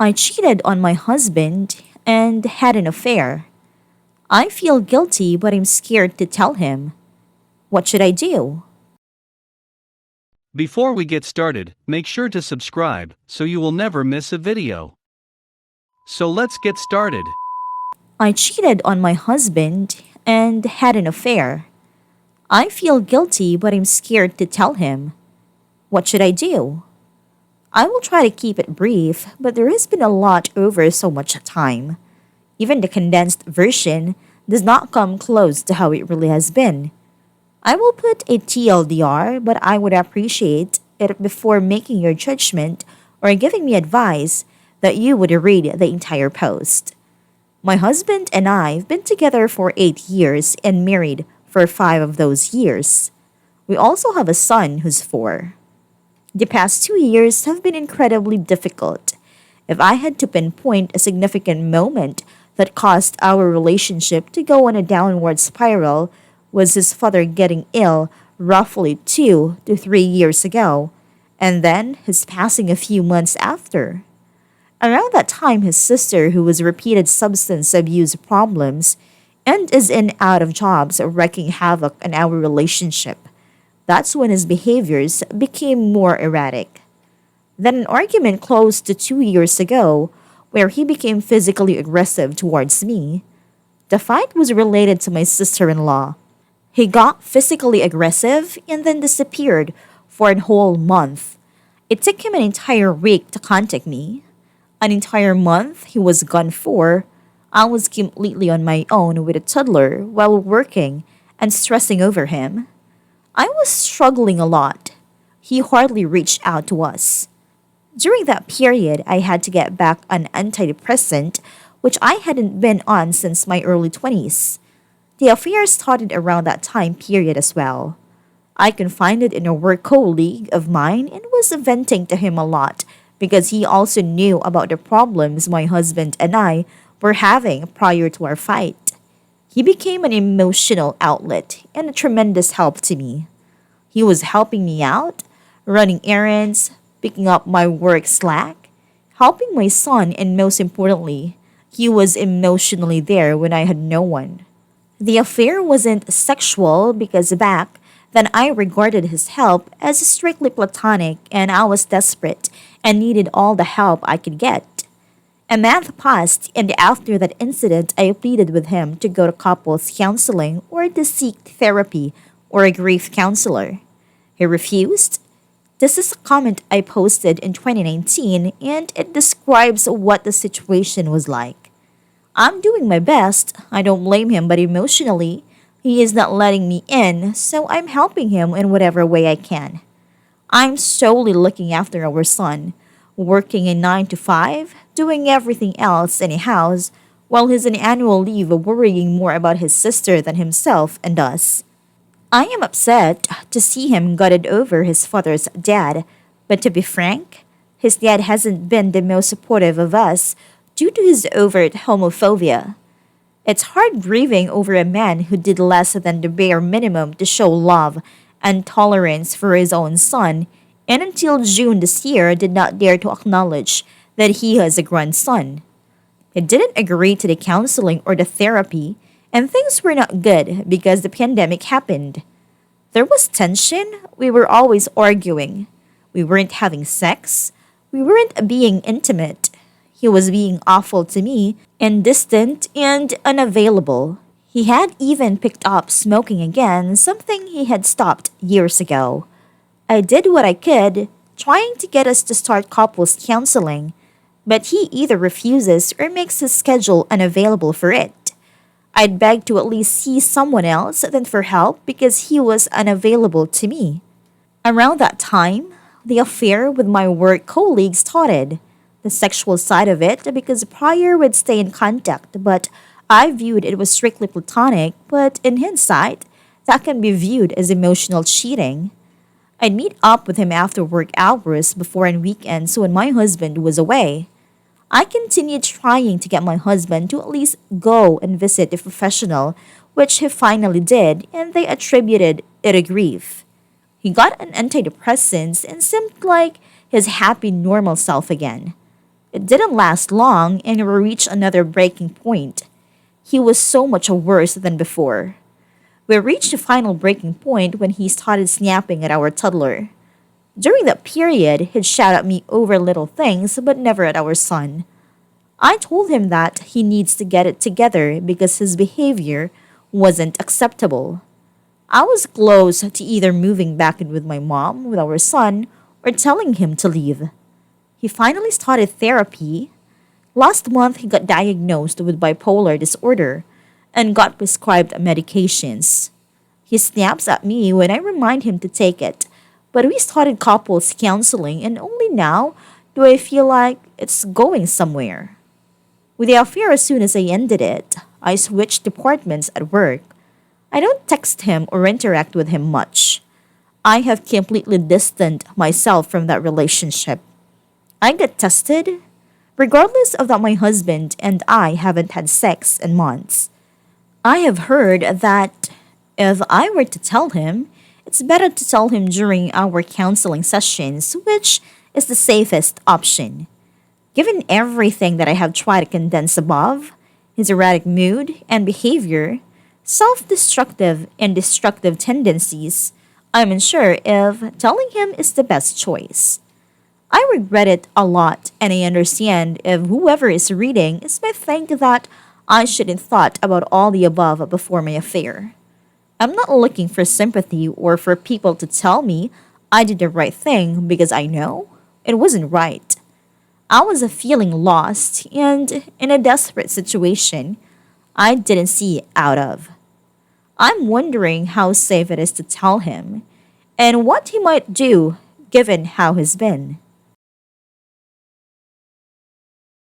I cheated on my husband and had an affair. I feel guilty, but I'm scared to tell him. What should I do? Before we get started, make sure to subscribe so you will never miss a video. So let's get started. I cheated on my husband and had an affair. I feel guilty, but I'm scared to tell him. What should I do? I will try to keep it brief, but there has been a lot over so much time. Even the condensed version does not come close to how it really has been. I will put a TLDR, but I would appreciate it before making your judgment or giving me advice that you would read the entire post. My husband and I have been together for 8 years and married for 5 of those years. We also have a son who's 4. The past 2 years have been incredibly difficult. If I had to pinpoint a significant moment that caused our relationship to go on a downward spiral, was his father getting ill roughly 2 to 3 years ago, and then his passing a few months after. Around that time, his sister, who was repeated substance abuse problems and is in out of jobs, wreaking havoc on our relationship. That's when his behaviors became more erratic. Then an argument close to 2 years ago, where he became physically aggressive towards me. The fight was related to my sister-in-law. He got physically aggressive and then disappeared for a whole month. It took him an entire week to contact me. An entire month he was gone for. I was completely on my own with a toddler while working and stressing over him. I was struggling a lot. He hardly reached out to us. During that period, I had to get back on antidepressant, which I hadn't been on since my early 20s. The affair started around that time period as well. I confided in a work colleague of mine and was venting to him a lot because he also knew about the problems my husband and I were having prior to our fight. He became an emotional outlet and a tremendous help to me. He was helping me out, running errands, picking up my work slack, helping my son, and most importantly, he was emotionally there when I had no one. The affair wasn't sexual because back then I regarded his help as strictly platonic and I was desperate and needed all the help I could get. A month passed, and after that incident, I pleaded with him to go to couples counseling or to seek therapy or a grief counselor. He refused. This is a comment I posted in 2019, and it describes what the situation was like. I'm doing my best, I don't blame him, but emotionally, he is not letting me in, so I'm helping him in whatever way I can. I'm solely looking after our son, working a 9 to 5, doing everything else in a house, while he's on annual leave worrying more about his sister than himself and us. I am upset to see him gutted over his father's dad, but to be frank, his dad hasn't been the most supportive of us due to his overt homophobia. It's hard grieving over a man who did less than the bare minimum to show love and tolerance for his own son, and until June this year did not dare to acknowledge that he has a grandson. He didn't agree to the counseling or the therapy, and things were not good because the pandemic happened. There was tension, we were always arguing. We weren't having sex, we weren't being intimate. He was being awful to me and distant and unavailable. He had even picked up smoking again, something he had stopped years ago. I did what I could, trying to get us to start couples counseling, but he either refuses or makes his schedule unavailable for it. I'd beg to at least see someone else than for help because he was unavailable to me. Around that time, the affair with my work colleague started. The sexual side of it because prior we'd stay in contact, but I viewed it was strictly platonic, but in hindsight, that can be viewed as emotional cheating. I'd meet up with him after work hours before and weekends when my husband was away. I continued trying to get my husband to at least go and visit a professional, which he finally did, and they attributed it to grief. He got an antidepressant and seemed like his happy, normal self again. It didn't last long and we reached another breaking point. He was so much worse than before. We reached the final breaking point when he started snapping at our toddler. During that period, he'd shout at me over little things, but never at our son. I told him that he needs to get it together because his behavior wasn't acceptable. I was close to either moving back in with my mom, with our son, or telling him to leave. He finally started therapy. Last month, he got diagnosed with bipolar disorder and got prescribed medications. He snaps at me when I remind him to take it, but we started couples counseling, and only now do I feel like it's going somewhere. With the affair, as soon as I ended it, I switched departments at work. I don't text him or interact with him much. I have completely distanced myself from that relationship. I get tested, regardless of that my husband and I haven't had sex in months. I have heard that if I were to tell him, it's better to tell him during our counseling sessions, which is the safest option. Given everything that I have tried to condense above, his erratic mood and behavior, self destructive and destructive tendencies, I'm unsure if telling him is the best choice. I regret it a lot, and I understand if whoever is reading is might think that I shouldn't thought about all the above before my affair. I'm not looking for sympathy or for people to tell me I did the right thing because I know it wasn't right. I was feeling lost and in a desperate situation I didn't see out of. I'm wondering how safe it is to tell him and what he might do given how he's been.